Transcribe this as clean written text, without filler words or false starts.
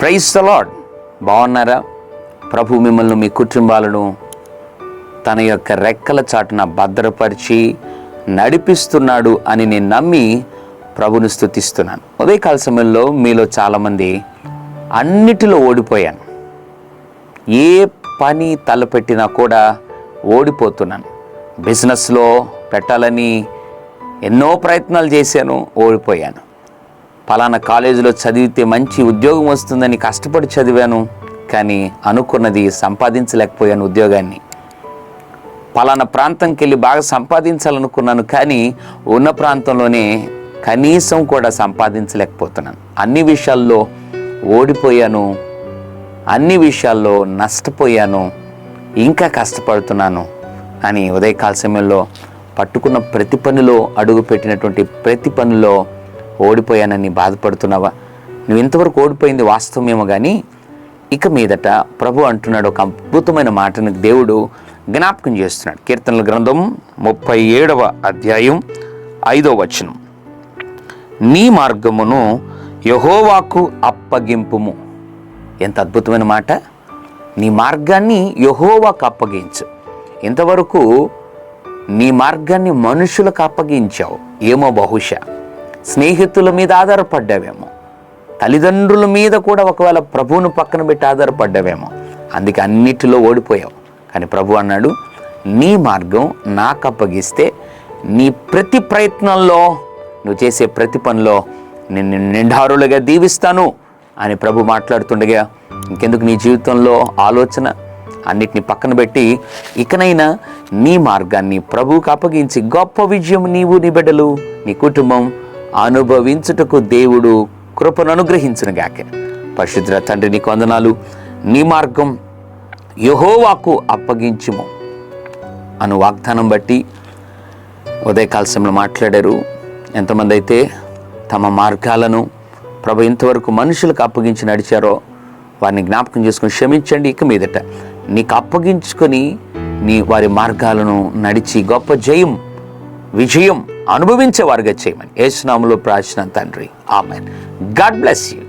Praise the lord. బాగున్నారా? ప్రభు మిమ్మల్ని, మీ కుటుంబాలను తన యొక్క రెక్కల చాటున భద్రపరిచి నడిపిస్తున్నాడు అని నేను నమ్మి ప్రభుని స్తుతిస్తున్నాను. ఉదయకాల సమయంలో మీలో చాలామంది అన్నిటిలో ఓడిపోయాను, ఏ పని తలపెట్టినా కూడా ఓడిపోతున్నాను. బిజినెస్లో పెట్టాలని ఎన్నో ప్రయత్నాలు చేశాను, ఓడిపోయాను. పలానా కాలేజీలో చదివితే మంచి ఉద్యోగం వస్తుందని కష్టపడి చదివాను, కానీ అనుకున్నది సంపాదించలేకపోయాను ఉద్యోగాన్ని. పలానా ప్రాంతంకి వెళ్ళి బాగా సంపాదించాలనుకున్నాను, కానీ ఉన్న ప్రాంతంలోనే కనీసం కూడా సంపాదించలేకపోతున్నాను. అన్ని విషయాల్లో ఓడిపోయాను, అన్ని విషయాల్లో నష్టపోయాను, ఇంకా కష్టపడుతున్నాను అని ఉదయకాల సమయంలో పట్టుకున్న ప్రతి పనిలో, అడుగుపెట్టినటువంటి ప్రతి పనిలో ఓడిపోయానని బాధపడుతున్నావా? నువ్వు ఇంతవరకు ఓడిపోయింది వాస్తవమేమో, కానీ ఇక మీదట ప్రభు అంటున్నాడు ఒక అద్భుతమైన మాటను దేవుడు జ్ఞాపకం చేస్తున్నాడు. కీర్తనల గ్రంథం 37వ అధ్యాయం 5వ వచనం, నీ మార్గమును యెహోవాకు అప్పగింపుము. ఎంత అద్భుతమైన మాట! నీ మార్గాన్ని యెహోవాకు అప్పగించు. ఇంతవరకు నీ మార్గాన్ని మనుషులకు అప్పగించావు ఏమో, బహుశా స్నేహితుల మీద ఆధారపడ్డావేమో, తల్లిదండ్రుల మీద కూడా ఒకవేళ ప్రభువును పక్కన పెట్టి ఆధారపడ్డావేమో, అందుకే అన్నిటిలో ఓడిపోయావు. కానీ ప్రభు అన్నాడు, నీ మార్గం నాకు అప్పగిస్తే నీ ప్రతి ప్రయత్నంలో, నువ్వు చేసే ప్రతి పనిలో నిన్ను నిండారులుగా దీవిస్తాను అని ప్రభు మాట్లాడుతుండగా, ఇంకెందుకు నీ జీవితంలో ఆలోచన? అన్నిటిని పక్కన పెట్టి ఇకనైనా నీ మార్గాన్ని ప్రభువుకు అప్పగించి గొప్ప విజయం నీవు, నీ బిడ్డలు, నీ కుటుంబం అనుభవించుటకు దేవుడు కృపను అనుగ్రహించునుగాక. పరిశుద్ధ తండ్రి, నీకు వందనాలు. నీ మార్గం యెహోవాకు అప్పగించుము అను వాగ్దానం బట్టి ఉదయకాల సమయంలో మాట్లాడారు. ఎంతమంది అయితే తమ మార్గాలను ప్రభు ఇంతవరకు మనుషులకు అప్పగించి నడిచారో వారిని జ్ఞాపకం చేసుకొని క్షమించండి. ఇక మీదట నీకు అప్పగించుకొని వారి మార్గాలను నడిచి గొప్ప విజయం అనుభవించే వారుగా చేయమని యేసు నామములో ప్రార్థిస్తున్నాను తండ్రి, ఆమేన్. God bless you.